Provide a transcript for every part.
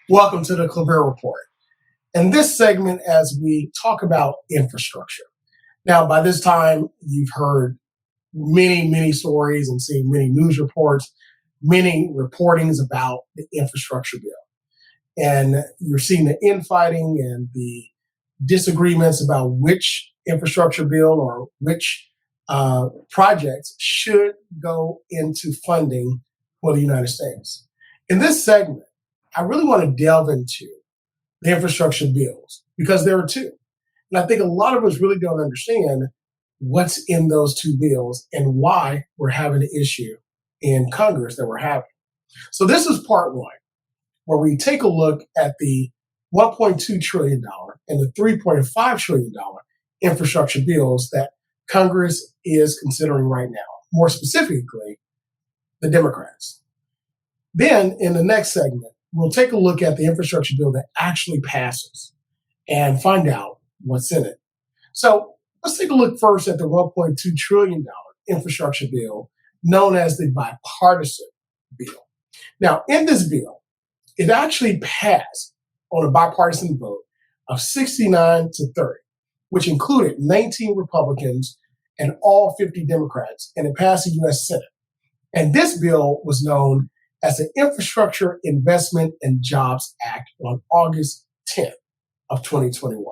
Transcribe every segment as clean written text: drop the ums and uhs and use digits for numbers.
Welcome to the Claver Report. In this segment, as we talk about infrastructure. Now, by this time, you've heard many stories and seen many news reports, many reportings about the infrastructure bill. And you're seeing the infighting and the disagreements about which infrastructure bill or which projects should go into funding for the United States. In this segment, I really want to delve into the infrastructure bills because there are two. And I think a lot of us really don't understand what's in those two bills and why we're having the issue in Congress that we're having. So this is part one, where we take a look at the $1.2 trillion and the $3.5 trillion infrastructure bills that Congress is considering right now, more specifically, the Democrats. Then in the next segment, we'll take a look at the infrastructure bill that actually passes and find out what's in it. So let's take a look first at the $1.2 trillion infrastructure bill, known as the bipartisan bill. Now, in this bill, it actually passed on a bipartisan vote of 69 to 30, which included 19 Republicans and all 50 Democrats, and it passed the U.S. Senate. And this bill was known as the Infrastructure Investment and Jobs Act on August 10th of 2021.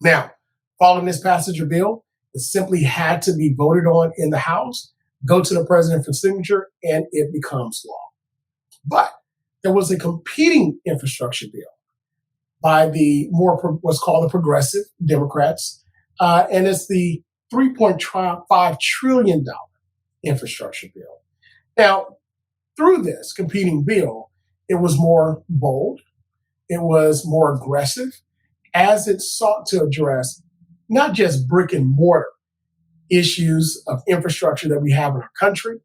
Now, following this passage of bill, it simply had to be voted on in the House, go to the president for signature, and it becomes law. But there was a competing infrastructure bill by the what's called the Progressive Democrats, and it's the $3.5 trillion infrastructure bill. Now, through this competing bill, it was more bold, it was more aggressive, as it sought to address not just brick and mortar issues of infrastructure that we have in our country,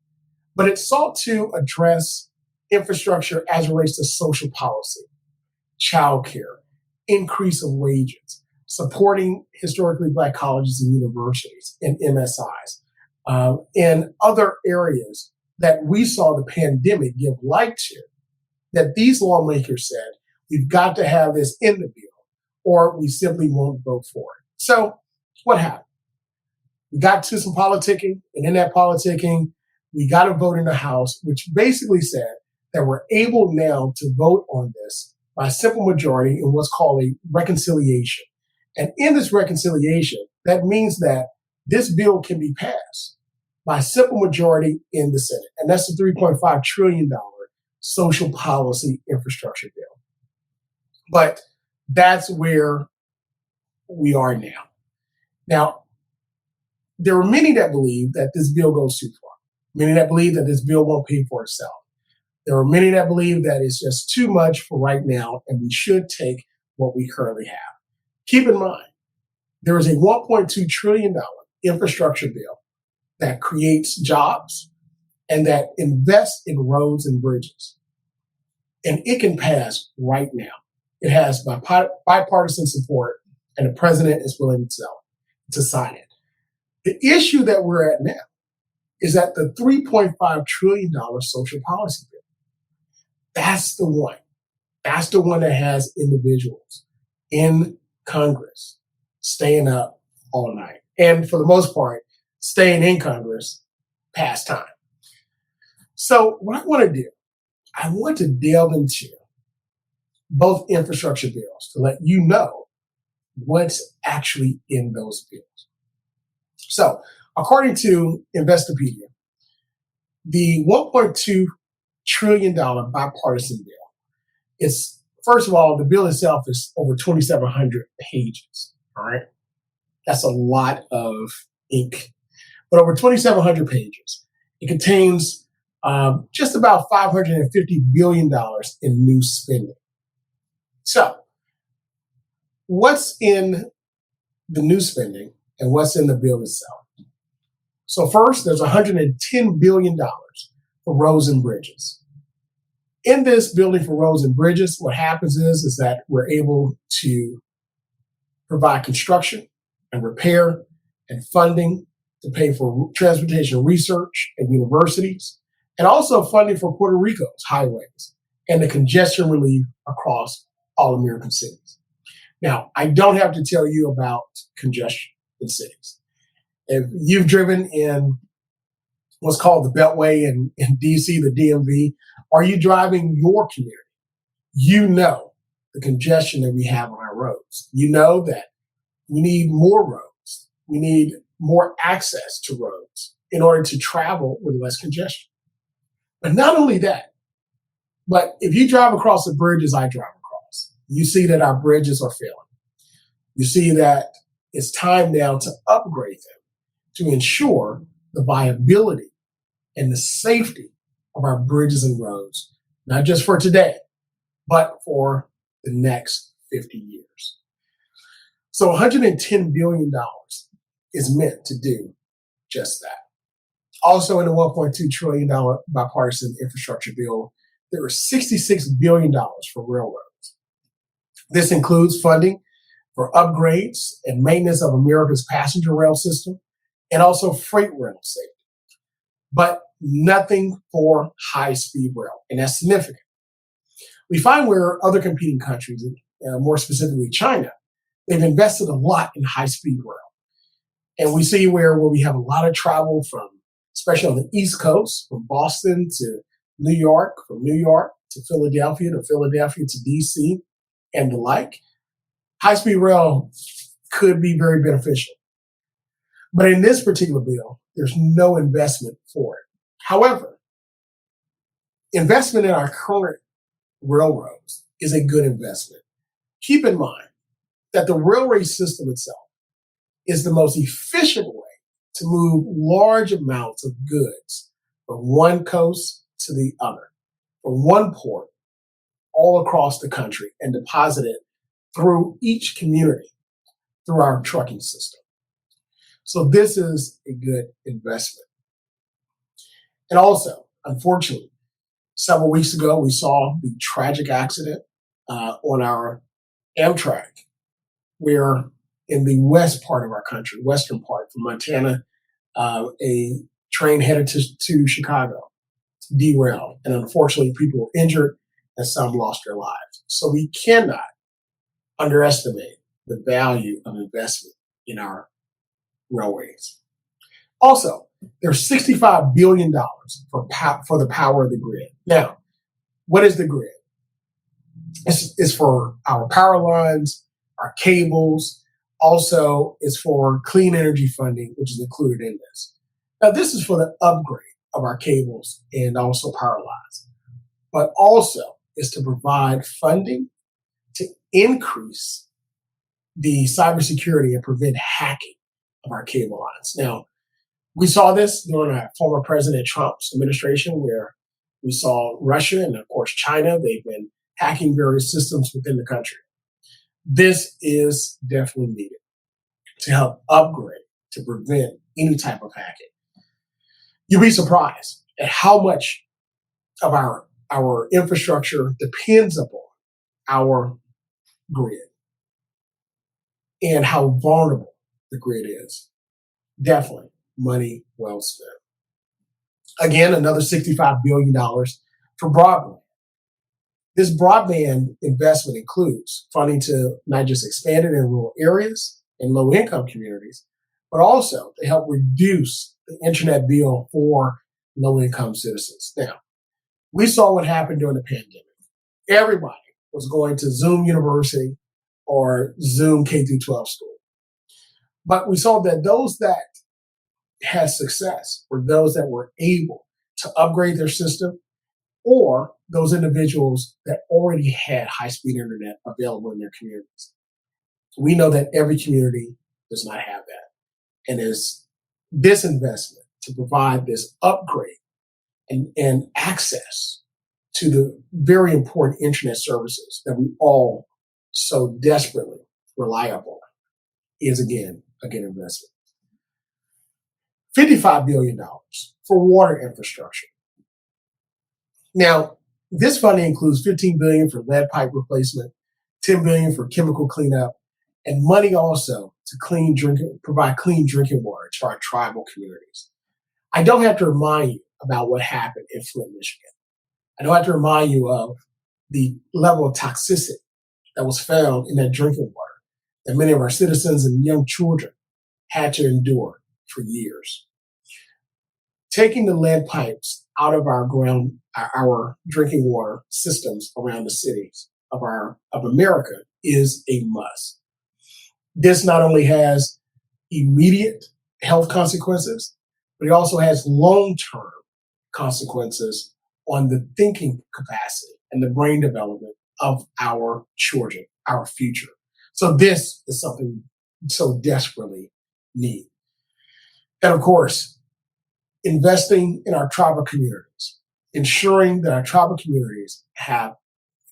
but it sought to address infrastructure as it relates to social policy, childcare, increase of wages, supporting historically Black colleges and universities and MSIs, and other areas that we saw the pandemic give light to, that these lawmakers said, we've got to have this in the bill, or we simply won't vote for it. So what happened? We got to some politicking, and in that politicking, we got a vote in the House, which basically said that we're able now to vote on this by a simple majority in what's called a reconciliation. And in this reconciliation, that means that this bill can be passed by a simple majority in the Senate. And that's the $3.5 trillion social policy infrastructure bill. But that's where we are now. Now, there are many that believe that this bill goes too far. Many that believe that this bill won't pay for itself. There are many that believe that it's just too much for right now, and we should take what we currently have. Keep in mind, there is a $1.2 trillion infrastructure bill that creates jobs and that invests in roads and bridges. And it can pass right now. It has bipartisan support, and the president is willing to sign it. The issue that we're at now is that the $3.5 trillion social policy bill, that's the one. That's the one that has individuals in Congress staying up all night. And for the most part, staying in Congress past time. So what I want to do, I want to delve into both infrastructure bills to let you know what's actually in those bills. So according to Investopedia, the $1.2 trillion bipartisan bill is, first of all, the bill itself is over 2,700 pages, all right? That's a lot of ink. But over 2,700 pages, it contains just about $550 billion in new spending. So, what's in the new spending and what's in the bill itself? So first, there's $110 billion for roads and bridges. In this building for roads and bridges, what happens is that we're able to provide construction and repair and funding to pay for transportation research and universities, and also funding for Puerto Rico's highways and the congestion relief across all American cities. Now, I don't have to tell you about congestion in cities. If you've driven in what's called the Beltway in DC, the DMV, are you driving your community? You know the congestion that we have on our roads. You know that we need more roads. We need more access to roads in order to travel with less congestion. But not only that, but if you drive across the bridges I drive across, you see that our bridges are failing. You see that it's time now to upgrade them to ensure the viability and the safety of our bridges and roads, not just for today, but for the next 50 years. So $110 billion is meant to do just that. Also in the $1.2 trillion bipartisan infrastructure bill, there are $66 billion for railroads. This includes funding for upgrades and maintenance of America's passenger rail system and also freight rail safety, but nothing for high-speed rail, and that's significant. We find where other competing countries, more specifically China, they've invested a lot in high-speed rail. And we see where we have a lot of travel from, especially on the East Coast, from Boston to New York, from New York to Philadelphia to DC, and the like. High-speed rail could be very beneficial. But in this particular bill, there's no investment for it. However, investment in our current railroads is a good investment. Keep in mind that the railway system itself is the most efficient way to move large amounts of goods from one coast to the other, from one port all across the country and deposit it through each community through our trucking system. So this is a good investment. And also, unfortunately, several weeks ago, we saw the tragic accident on our Amtrak, where in the west part of our country, western part from Montana, a train headed to Chicago derailed. And unfortunately, people were injured and some lost their lives. So we cannot underestimate the value of investment in our railways. Also, there's $65 billion for the power of the grid. Now, what is the grid? It's for our power lines, our cables. Also, it's for clean energy funding, which is included in this. Now, this is for the upgrade of our cables and also power lines, but also is to provide funding to increase the cybersecurity and prevent hacking of our cable lines. Now, we saw this during former President Trump's administration, where we saw Russia and, of course, China. They've been hacking various systems within the country. This is definitely needed to help upgrade, to prevent any type of hacking. You'll be surprised at how much of our infrastructure depends upon our grid and how vulnerable the grid is. Definitely money well spent. Again, another $65 billion for broadband. This broadband investment includes funding to not just expand it in rural areas and low-income communities, but also to help reduce the internet bill for low-income citizens. Now, we saw what happened during the pandemic. Everybody was going to Zoom University or Zoom K-12 school. But we saw that those that had success were those that were able to upgrade their system, or those individuals that already had high-speed internet available in their communities. We know that every community does not have that. And is this investment to provide this upgrade and access to the very important internet services that we all so desperately rely upon is, again, a good investment. $55 billion for water infrastructure. Now, this funding includes $15 billion for lead pipe replacement, $10 billion for chemical cleanup, and money also to provide clean drinking water to our tribal communities. I don't have to remind you about what happened in Flint, Michigan. I don't have to remind you of the level of toxicity that was found in that drinking water that many of our citizens and young children had to endure for years. Taking the lead pipes out of our drinking water systems around the cities of America is a must. This not only has immediate health consequences, but it also has long-term consequences on the thinking capacity and the brain development of our children, our future. So this is something we so desperately need. And of course, investing in our tribal communities, ensuring that our tribal communities have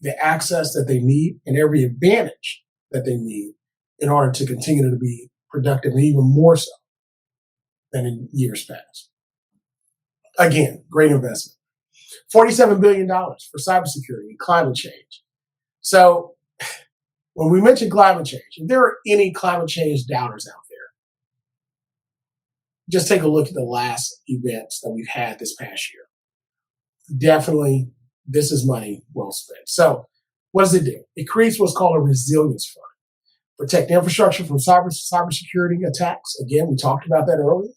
the access that they need and every advantage that they need in order to continue to be productive, and even more so than in years past. Again, great investment. $47 billion for cybersecurity and climate change. So when we mention climate change, if there are any climate change doubters out there, just take a look at the last events that we've had this past year. Definitely, this is money well spent. So what does it do? It creates what's called a resilience fund. Protect infrastructure from cybersecurity attacks. Again, we talked about that earlier.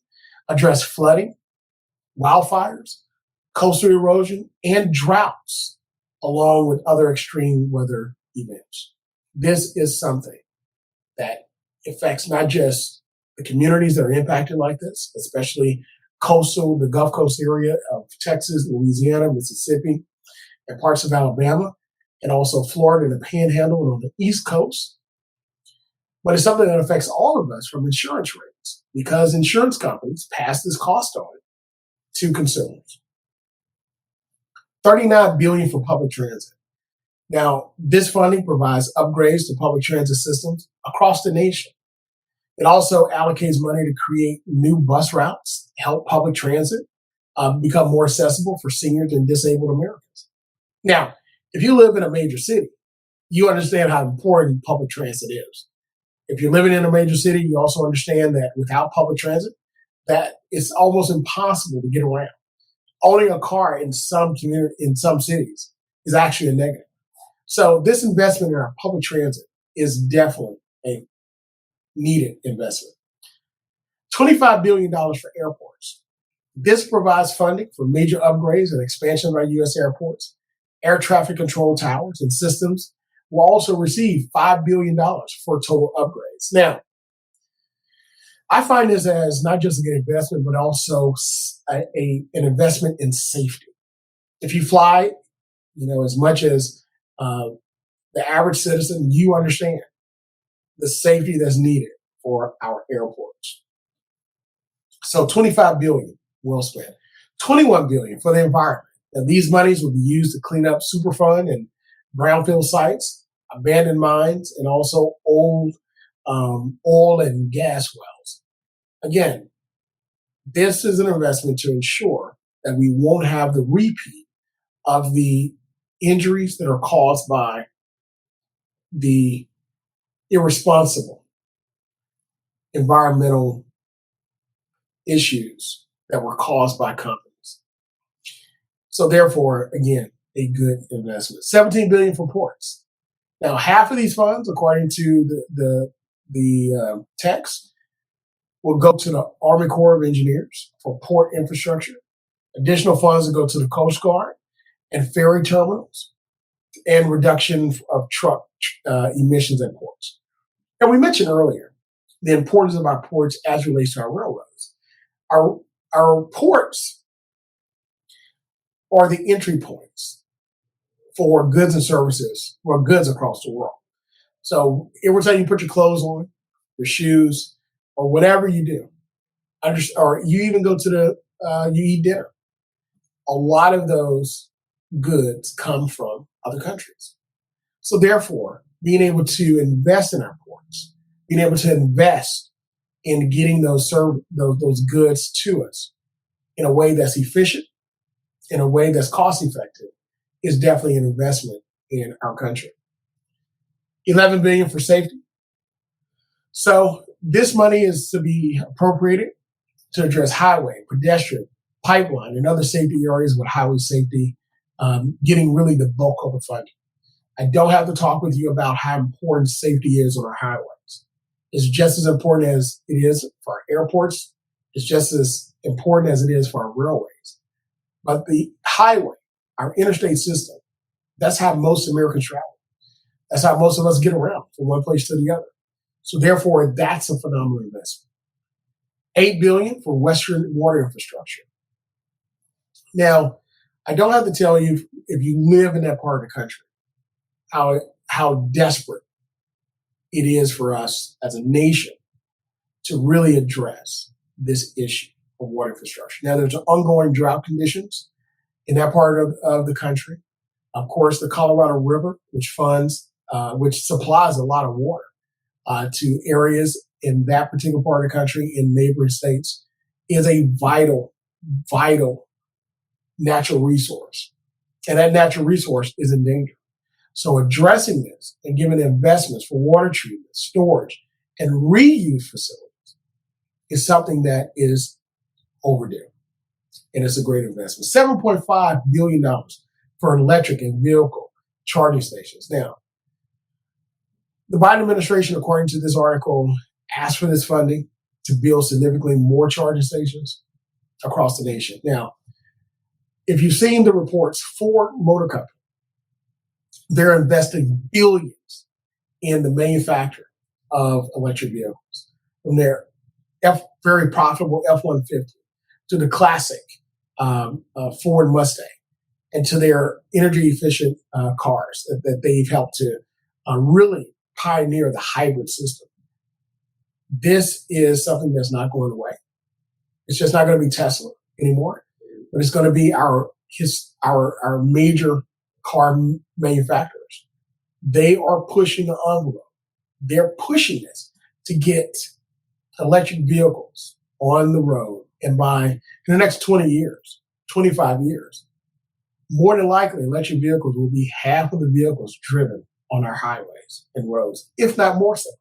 Address flooding, wildfires, coastal erosion, and droughts, along with other extreme weather events. This is something that affects not just the communities that are impacted like this, especially the Gulf Coast area of Texas, Louisiana, Mississippi, and parts of Alabama, and also Florida and the Panhandle and on the East Coast. But it's something that affects all of us from insurance rates, because insurance companies pass this cost on to consumers. $39 billion for public transit. Now, this funding provides upgrades to public transit systems across the nation. It also allocates money to create new bus routes, help public transit become more accessible for seniors and disabled Americans. Now, if you live in a major city, you understand how important public transit is. If you're living in a major city, you also understand that without public transit, that it's almost impossible to get around. Owning a car in some cities is actually a negative. So this investment in our public transit is definitely a needed investment. $25 billion for airports. This provides funding for major upgrades and expansion of our U.S. airports. Air traffic control towers and systems will also receive $5 billion for total upgrades. Now, I find this as not just a good investment, but also an investment in safety. If you fly, as much as the average citizen, you understand the safety that's needed for our airports. So $25 billion well spent. $21 billion for the environment. And these monies will be used to clean up Superfund and brownfield sites, abandoned mines, and also old oil and gas wells. Again, this is an investment to ensure that we won't have the repeat of the injuries that are caused by the irresponsible environmental issues that were caused by companies. So therefore, again, a good investment. $17 billion for ports. Now, half of these funds, according to the text, will go to the Army Corps of Engineers for port infrastructure. Additional funds will go to the Coast Guard and ferry terminals, and reduction of truck emissions at ports. And we mentioned earlier the importance of our ports as relates to our railroads. Our ports are the entry points for goods and services, or goods across the world. So every time you put your clothes on, your shoes, or whatever you do, or you even go to you eat dinner, a lot of those goods come from other countries. So therefore, being able to invest in our ports, being able to invest in getting those goods to us in a way that's efficient, in a way that's cost effective, is definitely an investment in our country. $11 billion for safety. So this money is to be appropriated to address highway, pedestrian, pipeline, and other safety areas with highway safety, getting really the bulk of the funding. I don't have to talk with you about how important safety is on our highways. It's just as important as it is for our airports. It's just as important as it is for our railways. But the highway, our interstate system, that's how most Americans travel. That's how most of us get around from one place to the other. So therefore, that's a phenomenal investment. $8 billion for Western water infrastructure. Now, I don't have to tell you if you live in that part of the country how desperate it is for us as a nation to really address this issue of water infrastructure. Now, there's ongoing drought conditions in that part of the country. Of course, the Colorado River, which supplies a lot of water to areas in that particular part of the country, in neighboring states, is a vital natural resource. And that natural resource is in danger. So addressing this and giving investments for water treatment, storage, and reuse facilities is something that is overdue. And it's a great investment. $7.5 billion for electric and vehicle charging stations. Now, the Biden administration, according to this article, asked for this funding to build significantly more charging stations across the nation. Now, if you've seen the reports, Ford Motor Company, they're investing billions in the manufacture of electric vehicles, from their very profitable F-150 to the classic Ford Mustang, and to their energy efficient cars that they've helped to really pioneer the hybrid system. This is something that's not going away. It's just not going to be Tesla anymore, but it's going to be our major car manufacturers. They are pushing the envelope. They're pushing this to get electric vehicles on the road. And in the next 20 years, 25 years, more than likely electric vehicles will be half of the vehicles driven on our highways and roads, if not more so.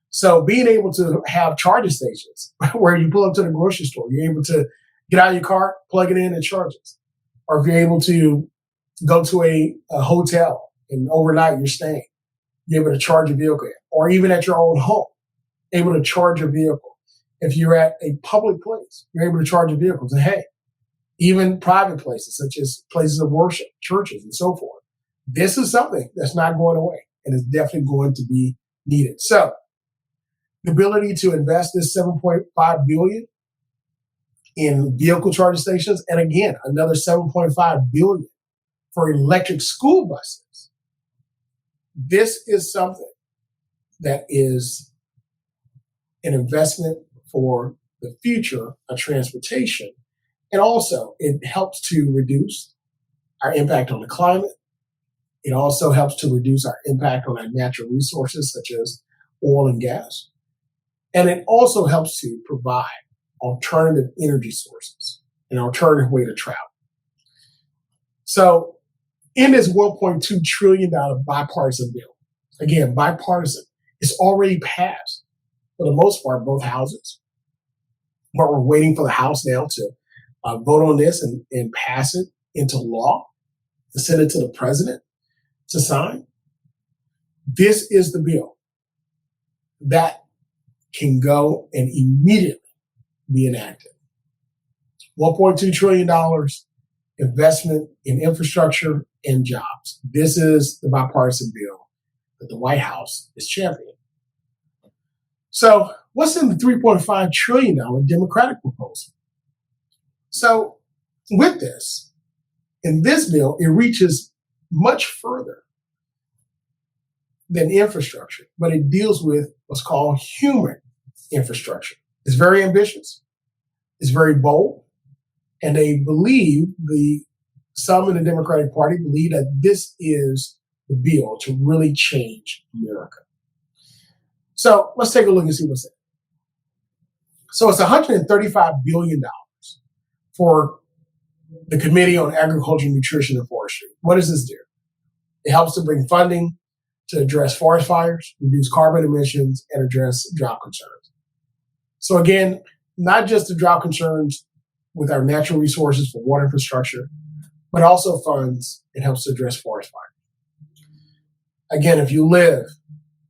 So being able to have charging stations where you pull up to the grocery store, you're able to get out of your car, plug it in, and charge it. Or if you're able to go to a hotel and overnight you're staying, you're able to charge your vehicle. Or even at your own home, able to charge your vehicle. If you're at a public place, you're able to charge your vehicles. And hey, even private places, such as places of worship, churches, and so forth. This is something that's not going away and is definitely going to be needed. So the ability to invest this $7.5 billion in vehicle charging stations, and again, another $7.5 billion for electric school buses. This is something that is an investment for the future of transportation. And also, it helps to reduce our impact on the climate. It also helps to reduce our impact on our natural resources, such as oil and gas. And it also helps to provide alternative energy sources, an alternative way to travel. So in this $1.2 trillion bipartisan bill, again, bipartisan, it's already passed, for the most part, both houses. But we're waiting for the House now to vote on this and pass it into law, to send it to the president to sign. This is the bill that can go and immediately be enacted. $1.2 trillion investment in infrastructure and jobs. This is the bipartisan bill that the White House is championing. So what's in the $3.5 trillion Democratic proposal? So with this, in this bill, it reaches much further than infrastructure, but it deals with what's called human infrastructure. It's very ambitious. It's very bold. And they believe, some in the Democratic Party believe that this is the bill to really change America. So let's take a look and see what's in it. So it's $135 billion for the Committee on Agriculture, Nutrition, and Forestry. What does this do? It helps to bring funding to address forest fires, reduce carbon emissions, and address drought concerns. So again, not just the drought concerns with our natural resources for water infrastructure, but also funds it helps to address forest fires. Again, if you live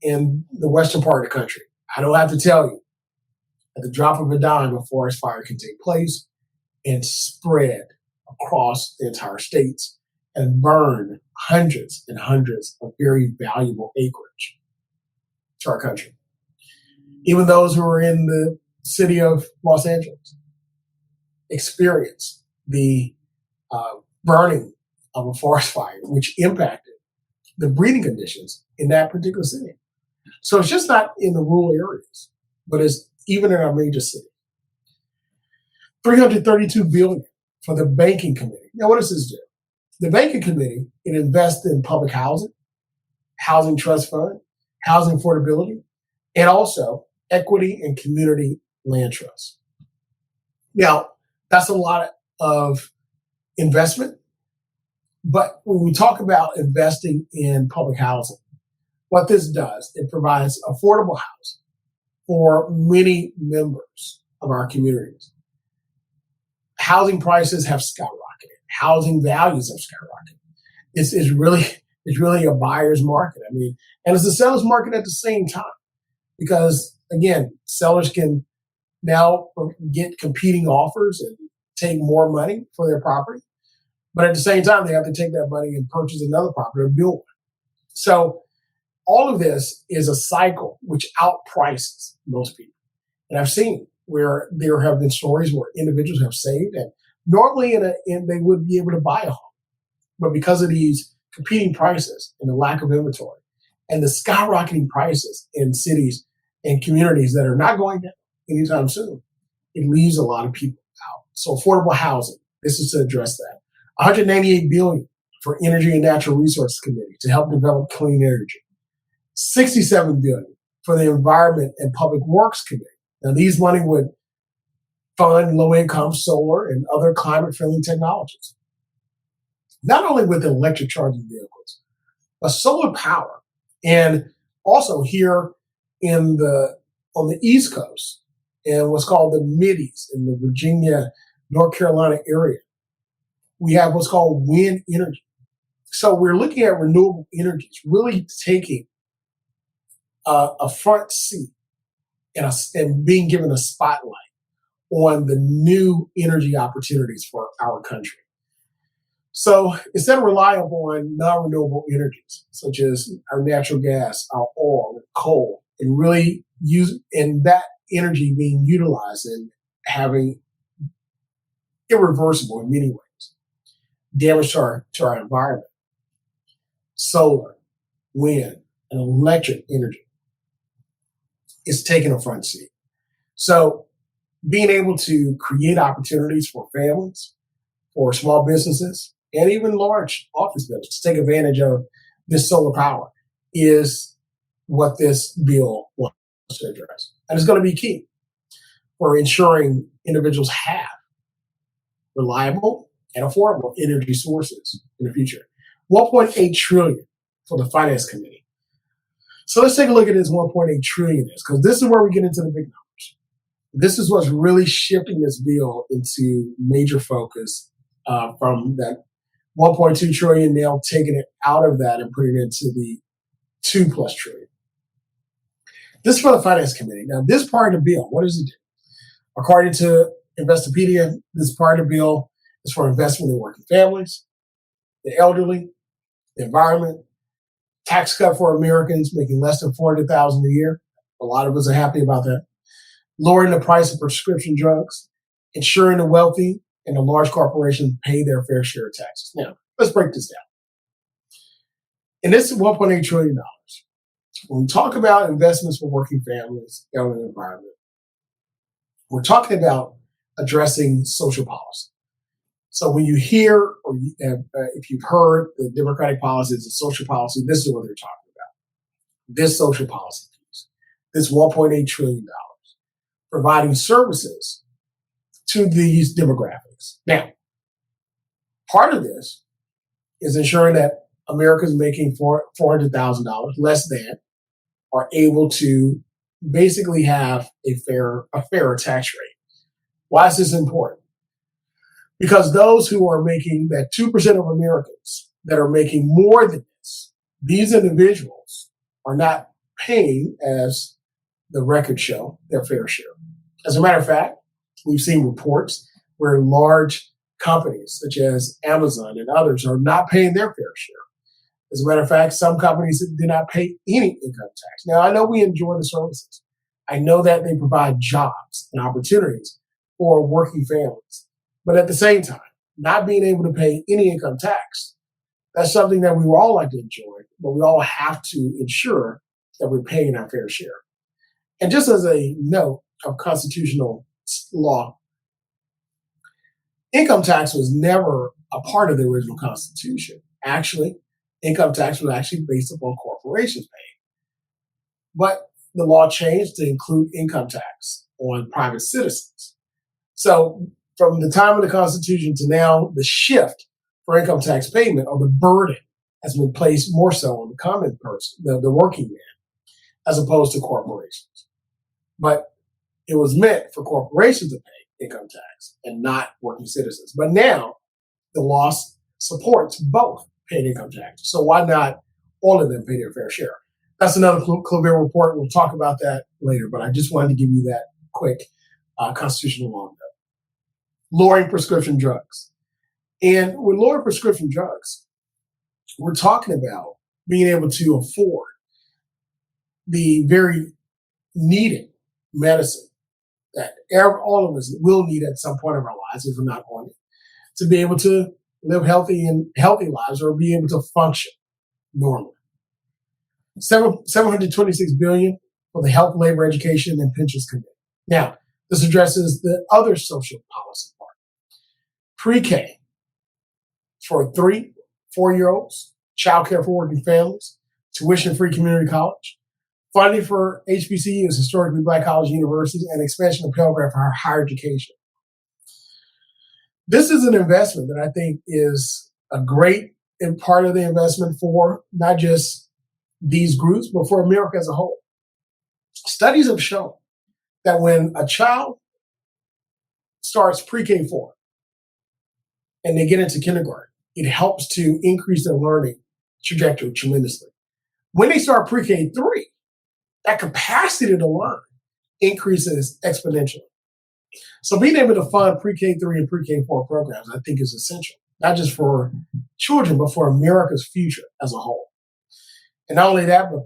in the western part of the country, I don't have to tell you, at the drop of a dime, a forest fire can take place and spread across the entire states and burn hundreds and hundreds of very valuable acreage to our country. Even those who are in the city of Los Angeles experienced the burning of a forest fire, which impacted the breeding conditions in that particular city. So it's just not in the rural areas, but it's even in our major city. $332 billion for the banking committee. Now, what does this do? The banking committee, it invests in public housing, housing trust fund, housing affordability, and also equity and community land trusts. Now, that's a lot of investment, but when we talk about investing in public housing, what this does, it provides affordable housing for many members of our communities. Housing prices have skyrocketed. Housing values have skyrocketed. It's really a buyer's market. I mean, and it's a seller's market at the same time, because again, sellers can now get competing offers and take more money for their property, but at the same time, they have to take that money and purchase another property or build one. So all of this is a cycle which outprices most people. And I've seen where there have been stories where individuals have saved, and normally they would be able to buy a home. But because of these competing prices and the lack of inventory and the skyrocketing prices in cities and communities that are not going down anytime soon, it leaves a lot of people out. So affordable housing, this is to address that. $198 billion for Energy and Natural Resources Committee to help develop clean energy. $67 billion for the Environment and Public Works Committee. Now, these money would fund low-income solar and other climate-friendly technologies. Not only with electric charging vehicles, but solar power. And also here on the East Coast, in what's called the Middies in the Virginia, North Carolina area, we have what's called wind energy. So we're looking at renewable energies, really taking a front seat and being given a spotlight on the new energy opportunities for our country. So instead of relying on non-renewable energies, such as our natural gas, our oil, coal, and really that energy being utilized and having irreversible in many ways damage to our environment, solar, wind, and electric energy is taking a front seat. So being able to create opportunities for families, for small businesses, and even large office buildings to take advantage of this solar power is what this bill wants to address. And it's going to be key for ensuring individuals have reliable and affordable energy sources in the future. $1.8 trillion for the Finance Committee. So let's take a look at this $1.8 trillion because this is where we get into the big numbers. This is what's really shifting this bill into major focus from that 1.2 trillion, now taking it out of that and putting it into the 2+ trillion. This is for the Finance Committee. Now, this part of the bill, what does it do? According to Investopedia, this part of the bill is for investment in working families, the elderly, the environment, tax cut for Americans making less than $400,000 a year. A lot of us are happy about that. Lowering the price of prescription drugs, ensuring the wealthy and the large corporations pay their fair share of taxes. Now, let's break this down. And this is $1.8 trillion. When we talk about investments for working families, elderly, and environment, we're talking about addressing social policy. So when you hear, or if you've heard the Democratic policies and social policy, this is what they're talking about. This social policy piece, this $1.8 trillion, providing services to these demographics. Now, part of this is ensuring that Americans making $400,000 less than are able to basically have a fairer tax rate. Why is this important? Because those who are making that 2% of Americans that are making more than this, These individuals are not paying, as the records show, their fair share. As a matter of fact, we've seen reports where large companies such as Amazon and others are not paying their fair share. As a matter of fact, some companies do not pay any income tax. Now, I know we enjoy the services. I know that they provide jobs and opportunities for working families. But at the same time, not being able to pay any income tax, that's something that we would all like to enjoy, but we all have to ensure that we're paying our fair share. And just as a note of constitutional law, income tax was never a part of the original Constitution. Actually, income tax was actually based upon corporations paying. But the law changed to include income tax on private citizens. So from the time of the Constitution to now, the shift for income tax payment, or the burden, has been placed more so on the common person, the working man, as opposed to corporations. But it was meant for corporations to pay income tax and not working citizens. But now the law supports both paying income tax. So why not all of them pay their fair share? That's another Claville report. We'll talk about that later, but I just wanted to give you that quick constitutional law note. Lowering prescription drugs. And with lowering prescription drugs, we're talking about being able to afford the very needed medicine that all of us will need at some point of our lives if we're not on it, to be able to live healthy lives or be able to function normally. $726 billion for the Health, Labor, Education, and Pensions Committee. Now, this addresses the other social policy part. Pre-K for 3-4-year-olds, child care for working families, tuition-free community college, funding for HBCUs, historically Black college universities, and expansion of Pell Grant for higher education. This is an investment that I think is a great part of the investment for not just these groups, but for America as a whole. Studies have shown that when a child starts pre-K 4 and they get into kindergarten, it helps to increase their learning trajectory tremendously. When they start pre-K 3, that capacity to learn increases exponentially. So being able to fund pre-K 3 and pre-K 4 programs, I think, is essential, not just for children, but for America's future as a whole. And not only that, but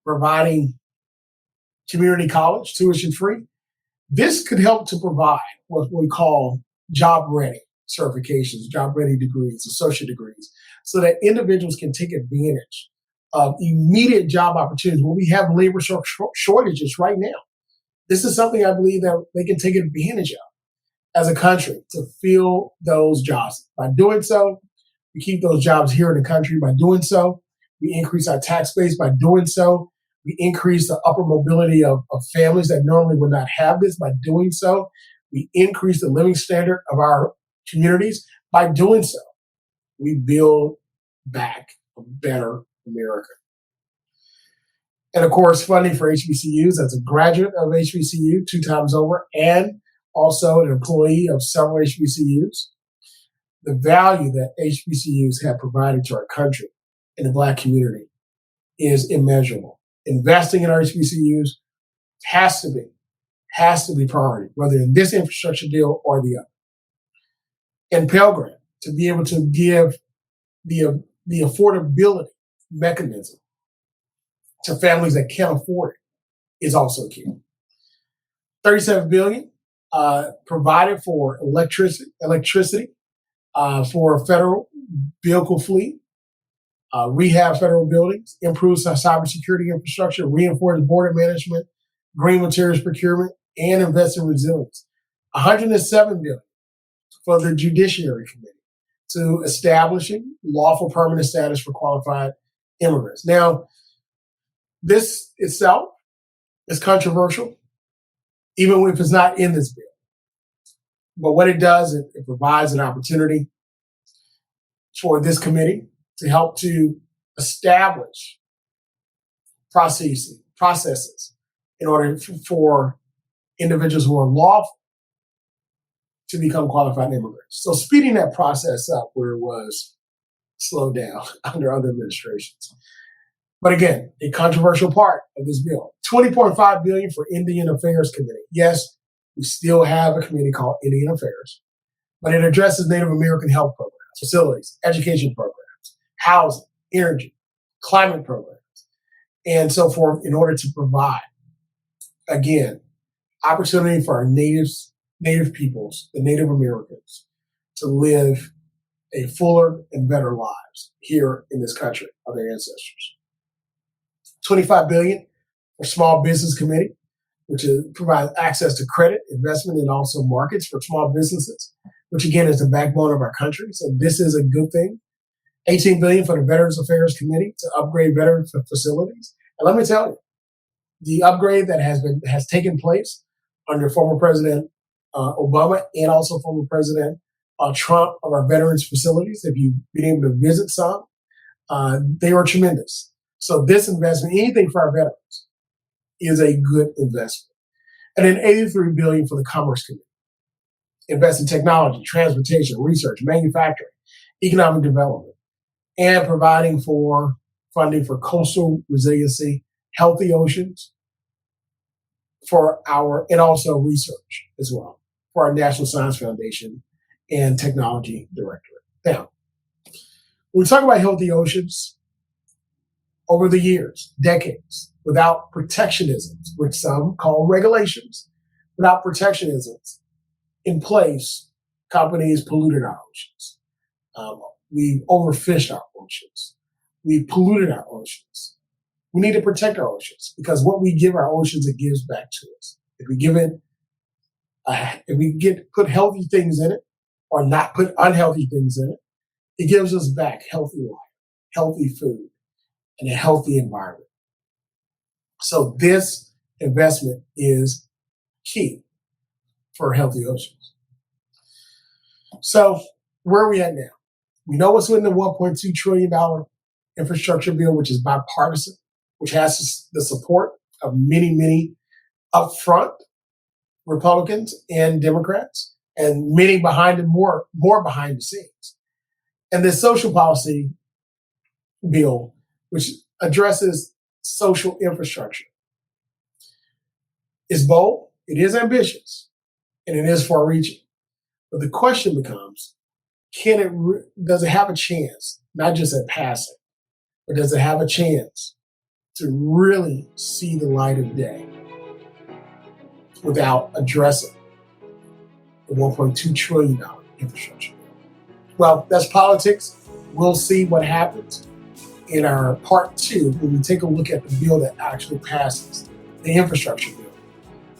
providing community college, tuition free. This could help to provide what we call job ready certifications, job ready degrees, associate degrees, so that individuals can take advantage of immediate job opportunities when we have labor shortages right now. This is something I believe that they can take advantage of as a country to fill those jobs. By doing so, we keep those jobs here in the country. By doing so, we increase our tax base. By doing so, we increase the upper mobility of families that normally would not have this. By doing so, we increase the living standard of our communities. By doing so, we build back a better America. And of course, funding for HBCUs as a graduate of HBCU 2 times over, and also an employee of several HBCUs. The value that HBCUs have provided to our country and the Black community is immeasurable. Investing in our HBCUs has to be priority, whether in this infrastructure deal or the other. And Pell Grant, to be able to give the affordability mechanism to families that can't afford it, is also key. $37 billion provided for electricity for a federal vehicle fleet, rehab federal buildings, improves our cybersecurity infrastructure, reinforce border management, green materials procurement, and invest in resilience. $107 billion for the Judiciary Committee to establishing lawful permanent status for qualified immigrants. Now, this itself is controversial, even if it's not in this bill. But what it does, it provides an opportunity for this committee to help to establish processes in order for individuals who are lawful to become qualified immigrants. So speeding that process up where it was slowed down under other administrations. But again, a controversial part of this bill, $20.5 billion for Indian Affairs Committee. Yes, we still have a committee called Indian Affairs, but it addresses Native American health programs, facilities, education programs, housing, energy, climate programs, and so forth in order to provide, again, opportunity for our native peoples, the Native Americans, to live a fuller and better lives here in this country of their ancestors. $25 billion for Small Business Committee, which provides access to credit, investment, and also markets for small businesses, which again is the backbone of our country. So this is a good thing. $18 billion for the Veterans Affairs Committee to upgrade veteran facilities. And let me tell you, the upgrade that has taken place under former President Obama and also former President Trump of our veterans facilities, if you've been able to visit some, they are tremendous. So this investment, anything for our veterans, is a good investment. And then $83 billion for the Commerce Committee. Invest in technology, transportation, research, manufacturing, economic development, and providing for funding for coastal resiliency, healthy oceans, and also research as well for our National Science Foundation and Technology Directorate. Now, when we talk about healthy oceans, over the years, decades, without protectionisms, which some call regulations, without protectionisms in place, companies polluted our oceans. We've overfished our oceans. We've polluted our oceans. We need to protect our oceans because what we give our oceans, it gives back to us. If we put healthy things in it or not put unhealthy things in it, it gives us back healthy life, healthy food, and a healthy environment. So this investment is key for healthy oceans. So where are we at now? We know what's in the $1.2 trillion infrastructure bill, which is bipartisan, which has the support of many, many upfront Republicans and Democrats, and many behind it, more behind the scenes. And this social policy bill, which addresses social infrastructure, is bold, it is ambitious, and it is far-reaching. But the question becomes, does it have a chance, not just at passing, but does it have a chance to really see the light of day without addressing the $1.2 trillion infrastructure bill? Well, that's politics. We'll see what happens in our part two when we take a look at the bill that actually passes, the infrastructure bill,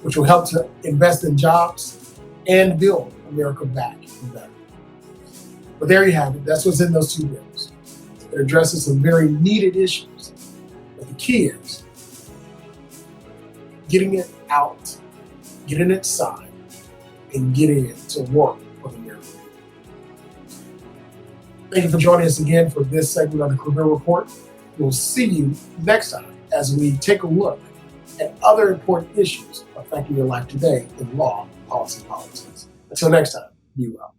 which will help to invest in jobs and build America back and better. But there you have it. That's what's in those two bills. It addresses some very needed issues. But the key is getting it out, getting it signed, and getting it to work for the American people. Thank you for joining us again for this segment of the Career Report. We'll see you next time as we take a look at other important issues affecting your life today in law, policy, and politics. Until next time, be well.